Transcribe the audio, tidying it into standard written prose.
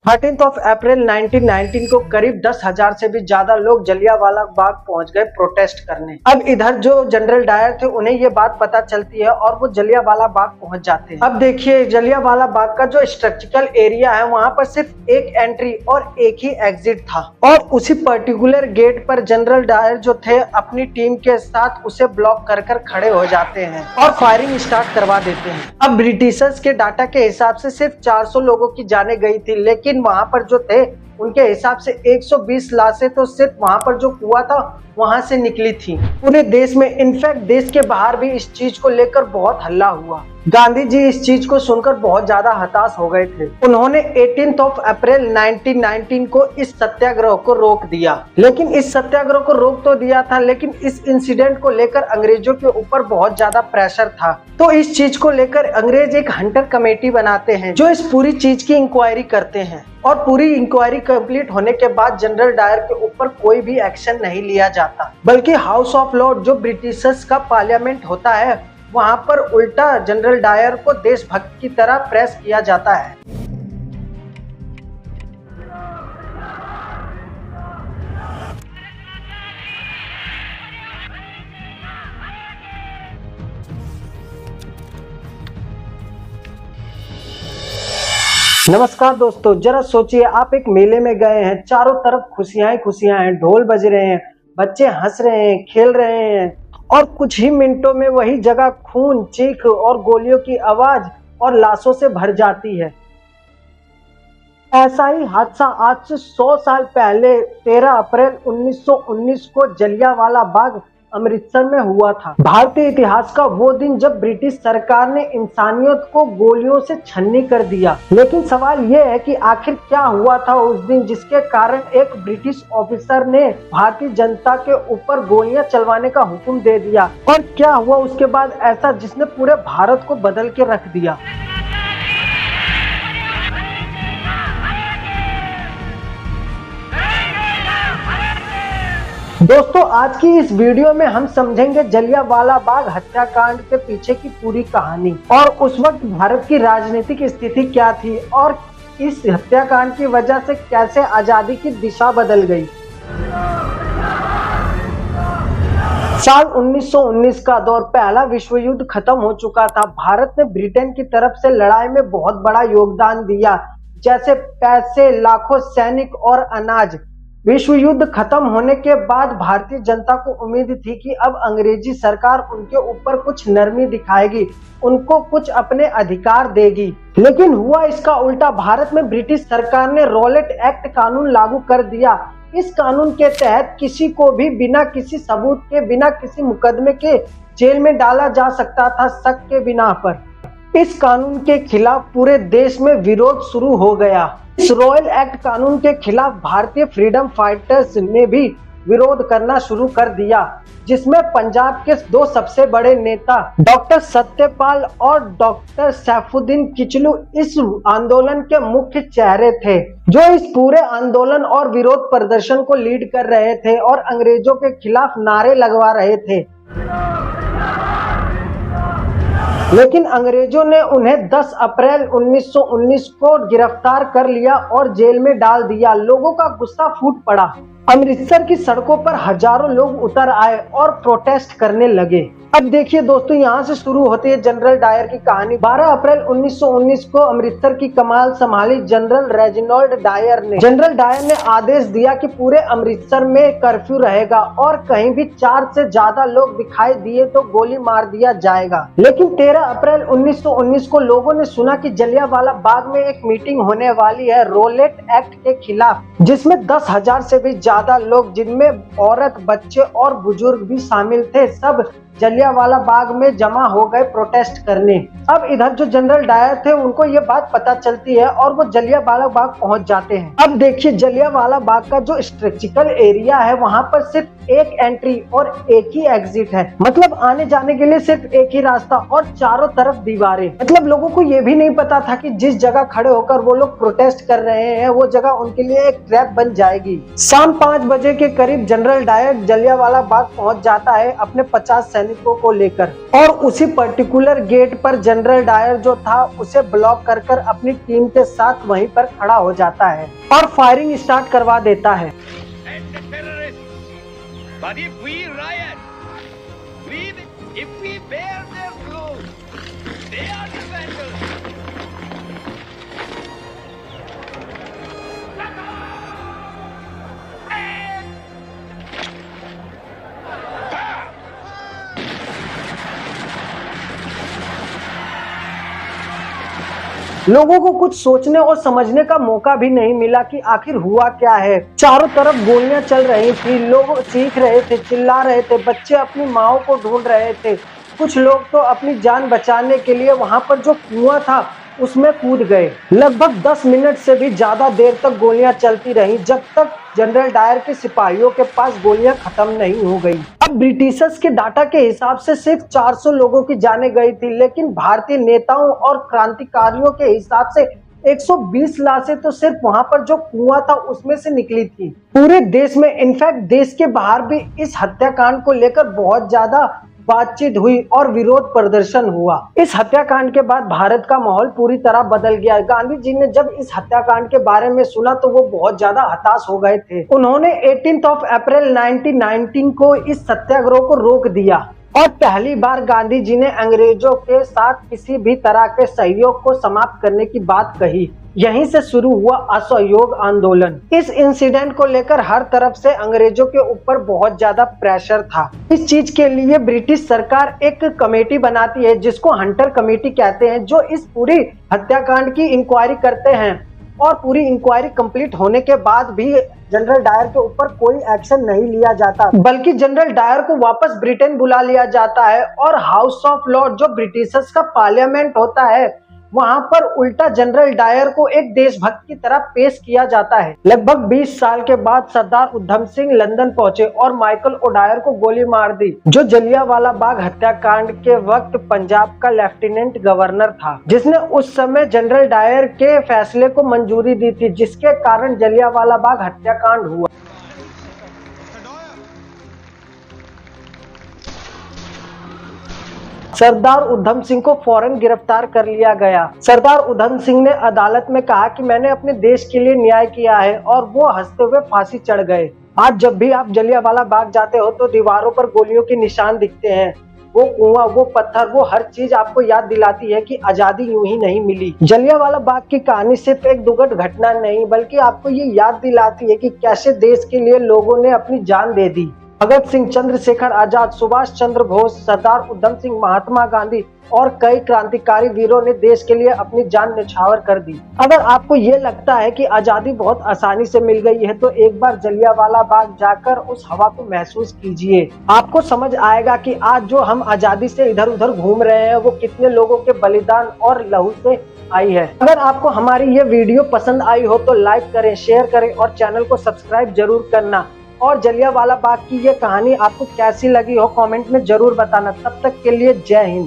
अप्रैल 1919 को करीब 10,000 से भी ज्यादा लोग जलियांवाला बाग पहुंच गए प्रोटेस्ट करने। अब इधर जो जनरल डायर थे उन्हें ये बात पता चलती है और वो जलियांवाला बाग पहुंच जाते हैं। अब देखिए जलियांवाला बाग का जो स्ट्रक्चरल एरिया है वहां पर सिर्फ एक एंट्री और एक ही एग्जिट था और उसी पर्टिकुलर गेट पर जनरल डायर जो थे अपनी टीम के साथ उसे ब्लॉक कर खड़े हो जाते हैं और फायरिंग स्टार्ट करवा देते हैं। अब ब्रिटिशर्स के डाटा के हिसाब से सिर्फ 400 लोगों की जाने गई थी, लेकिन वहां पर जो थे उनके हिसाब से 120 लाशें तो सिर्फ वहां पर जो कुआं था वहां से निकली थी। पूरे देश में, इनफैक्ट देश के बाहर भी इस चीज को लेकर बहुत हल्ला हुआ। गांधी जी इस चीज को सुनकर बहुत ज्यादा हताश हो गए थे। उन्होंने 18 अप्रैल 1919 को इस सत्याग्रह को रोक दिया। लेकिन इस सत्याग्रह को रोक तो दिया था, लेकिन इस इंसिडेंट को लेकर अंग्रेजों के ऊपर बहुत ज्यादा प्रेशर था। तो इस चीज को लेकर अंग्रेज एक हंटर कमेटी बनाते हैं जो इस पूरी चीज की इंक्वायरी करते हैं और पूरी इंक्वायरी कंप्लीट होने के बाद जनरल डायर के ऊपर कोई भी एक्शन नहीं लिया जाता, बल्कि हाउस ऑफ लॉर्ड जो ब्रिटिशर्स का पार्लियामेंट होता है वहां पर उल्टा जनरल डायर को देशभक्त की तरह प्रेस किया जाता है। नमस्कार दोस्तों, जरा सोचिए आप एक मेले में गए हैं, चारों तरफ खुशियां ही खुशियां हैं, ढोल बज रहे हैं, बच्चे हंस रहे हैं, खेल रहे हैं और कुछ ही मिनटों में वही जगह खून, चीख और गोलियों की आवाज और लाशों से भर जाती है। ऐसा ही हादसा आज से 100 साल पहले 13 अप्रैल 1919 को जलियांवाला बाग अमृतसर में हुआ था। भारतीय इतिहास का वो दिन जब ब्रिटिश सरकार ने इंसानियत को गोलियों से छन्नी कर दिया। लेकिन सवाल ये है कि आखिर क्या हुआ था उस दिन जिसके कारण एक ब्रिटिश ऑफिसर ने भारतीय जनता के ऊपर गोलियां चलवाने का हुक्म दे दिया, और क्या हुआ उसके बाद ऐसा जिसने पूरे भारत को बदल के रख दिया। दोस्तों आज की इस वीडियो में हम समझेंगे जलियांवाला बाग हत्याकांड के पीछे की पूरी कहानी और उस वक्त भारत की राजनीतिक स्थिति क्या थी और इस हत्याकांड की वजह से कैसे आजादी की दिशा बदल गई। साल 1919 का दौर, पहला विश्व युद्ध खत्म हो चुका था। भारत ने ब्रिटेन की तरफ से लड़ाई में बहुत बड़ा योगदान दिया, जैसे पैसे, लाखों सैनिक और अनाज। विश्व युद्ध खत्म होने के बाद भारतीय जनता को उम्मीद थी कि अब अंग्रेजी सरकार उनके ऊपर कुछ नरमी दिखाएगी, उनको कुछ अपने अधिकार देगी। लेकिन हुआ इसका उल्टा। भारत में ब्रिटिश सरकार ने रॉलेट एक्ट कानून लागू कर दिया। इस कानून के तहत किसी को भी बिना किसी सबूत के, बिना किसी मुकदमे के जेल में डाला जा सकता था, शक के बिना पर। इस कानून के खिलाफ पूरे देश में विरोध शुरू हो गया। इस रॉयल एक्ट कानून के खिलाफ भारतीय फ्रीडम फाइटर्स ने भी विरोध करना शुरू कर दिया, जिसमें पंजाब के दो सबसे बड़े नेता डॉक्टर सत्यपाल और डॉक्टर सैफुद्दीन किचलू इस आंदोलन के मुख्य चेहरे थे, जो इस पूरे आंदोलन और विरोध प्रदर्शन को लीड कर रहे थे और अंग्रेजों के खिलाफ नारे लगवा रहे थे। लेकिन अंग्रेजों ने उन्हें 10 अप्रैल 1919 को गिरफ्तार कर लिया और जेल में डाल दिया। लोगों का गुस्सा फूट पड़ा। अमृतसर की सड़कों पर हजारों लोग उतर आए और प्रोटेस्ट करने लगे। अब देखिए दोस्तों, यहाँ से शुरू होती है जनरल डायर की कहानी। 12 अप्रैल 1919 को अमृतसर की कमान संभाली जनरल रेजिनाल्ड डायर ने। जनरल डायर ने आदेश दिया कि पूरे अमृतसर में कर्फ्यू रहेगा और कहीं भी 4 से ज्यादा लोग दिखाई दिए तो गोली मार दिया जाएगा। लेकिन 13 अप्रैल 1919 को लोगों ने सुना कि जलियांवाला बाग में एक मीटिंग होने वाली है रॉलेट एक्ट के खिलाफ, जिसमें 10,000 से भी ज्यादा लोग, जिनमें औरत, बच्चे और बुजुर्ग भी शामिल थे, सब जलियांवाला बाग में जमा हो गए प्रोटेस्ट करने। अब इधर जो जनरल डायर थे उनको ये बात पता चलती है और वो जलियांवाला बाग पहुंच जाते हैं। अब देखिए जलियांवाला बाग का जो स्ट्रक्चरल एरिया है वहां पर सिर्फ एक एंट्री और एक ही एग्जिट है, मतलब आने जाने के लिए सिर्फ एक ही रास्ता और चारों तरफ दीवारें। मतलब लोगों को ये भी नहीं पता था कि जिस जगह खड़े होकर वो लोग प्रोटेस्ट कर रहे हैं वो जगह उनके लिए एक ट्रैप बन जाएगी। शाम 5 बजे के करीब जनरल डायर जलियांवाला बाग पहुंच जाता है अपने 50 सैनिकों को लेकर, और उसी पर्टिकुलर गेट पर जनरल डायर जो था उसे ब्लॉक कर अपनी टीम के साथ वहीं पर खड़ा हो जाता है और फायरिंग स्टार्ट करवा देता है। लोगों को कुछ सोचने और समझने का मौका भी नहीं मिला कि आखिर हुआ क्या है। चारों तरफ गोलियां चल रही थी, लोग चीख रहे थे, चिल्ला रहे थे, बच्चे अपनी माओ को ढूंढ रहे थे, कुछ लोग तो अपनी जान बचाने के लिए वहां पर जो कुआं था उसमें कूद गए। लगभग 10 मिनट से भी ज्यादा देर तक गोलियां चलती रहीं जब तक जनरल डायर के सिपाहियों के पास गोलियां खत्म नहीं हो गई। अब ब्रिटिशर्स के डाटा के हिसाब से सिर्फ 400 लोगों की जानें गई थी, लेकिन भारतीय नेताओं और क्रांतिकारियों के हिसाब से 120 लाशें तो सिर्फ वहां पर जो कुआं था उसमें से निकली थी। पूरे देश में, इनफैक्ट देश के बाहर भी इस हत्याकांड को लेकर बहुत ज्यादा बातचीत हुई और विरोध प्रदर्शन हुआ। इस हत्याकांड के बाद भारत का माहौल पूरी तरह बदल गया। गांधी जी ने जब इस हत्याकांड के बारे में सुना तो वो बहुत ज्यादा हताश हो गए थे। उन्होंने 18 अप्रैल 1919 को इस सत्याग्रह को रोक दिया और पहली बार गांधी जी ने अंग्रेजों के साथ किसी भी तरह के सहयोग को समाप्त करने की बात कही। यहीं से शुरू हुआ असहयोग आंदोलन। इस इंसिडेंट को लेकर हर तरफ से अंग्रेजों के ऊपर बहुत ज्यादा प्रेशर था। इस चीज के लिए ब्रिटिश सरकार एक कमेटी बनाती है जिसको हंटर कमेटी कहते हैं, जो इस पूरी हत्याकांड की इंक्वायरी करते हैं और पूरी इंक्वायरी कंप्लीट होने के बाद भी जनरल डायर के ऊपर कोई एक्शन नहीं लिया जाता, बल्कि जनरल डायर को वापस ब्रिटेन बुला लिया जाता है और हाउस ऑफ लॉर्ड जो ब्रिटिशर्स का पार्लियामेंट होता है वहां पर उल्टा जनरल डायर को एक देशभक्त की तरह पेश किया जाता है। लगभग 20 साल के बाद सरदार उधम सिंह लंदन पहुंचे और माइकल ओडायर को गोली मार दी, जो जलियांवाला बाग हत्याकांड के वक्त पंजाब का लेफ्टिनेंट गवर्नर था, जिसने उस समय जनरल डायर के फैसले को मंजूरी दी थी, जिसके कारण जलियांवाला बाग हत्याकांड हुआ। सरदार उधम सिंह को फौरन गिरफ्तार कर लिया गया। सरदार उधम सिंह ने अदालत में कहा कि मैंने अपने देश के लिए न्याय किया है और वो हंसते हुए फांसी चढ़ गए। आज जब भी आप जलियांवाला बाग जाते हो तो दीवारों पर गोलियों के निशान दिखते हैं। वो कुआं, वो पत्थर, वो हर चीज आपको याद दिलाती है कि आजादी यूं ही नहीं मिली। जलियांवाला बाग की कहानी सिर्फ एक दुखद घटना नहीं, बल्कि आपको ये याद दिलाती है कि कैसे देश के लिए लोगों ने अपनी जान दे दी। भगत सिंह, चंद्रशेखर आजाद, सुभाष चंद्र बोस, सरदार उधम सिंह, महात्मा गांधी और कई क्रांतिकारी वीरों ने देश के लिए अपनी जान न्यौछावर कर दी। अगर आपको ये लगता है कि आजादी बहुत आसानी से मिल गई है तो एक बार जलियांवाला बाग जाकर उस हवा को महसूस कीजिए। आपको समझ आएगा कि आज जो हम आजादी से इधर उधर घूम रहे हैं वो कितने लोगों के बलिदान और लहू से आई है। अगर आपको हमारी ये वीडियो पसंद आई हो तो लाइक करें, शेयर करें और चैनल को सब्सक्राइब जरूर करना। और जलियांवाला बाग की ये कहानी आपको कैसी लगी हो कमेंट में जरूर बताना। तब तक के लिए जय हिंद।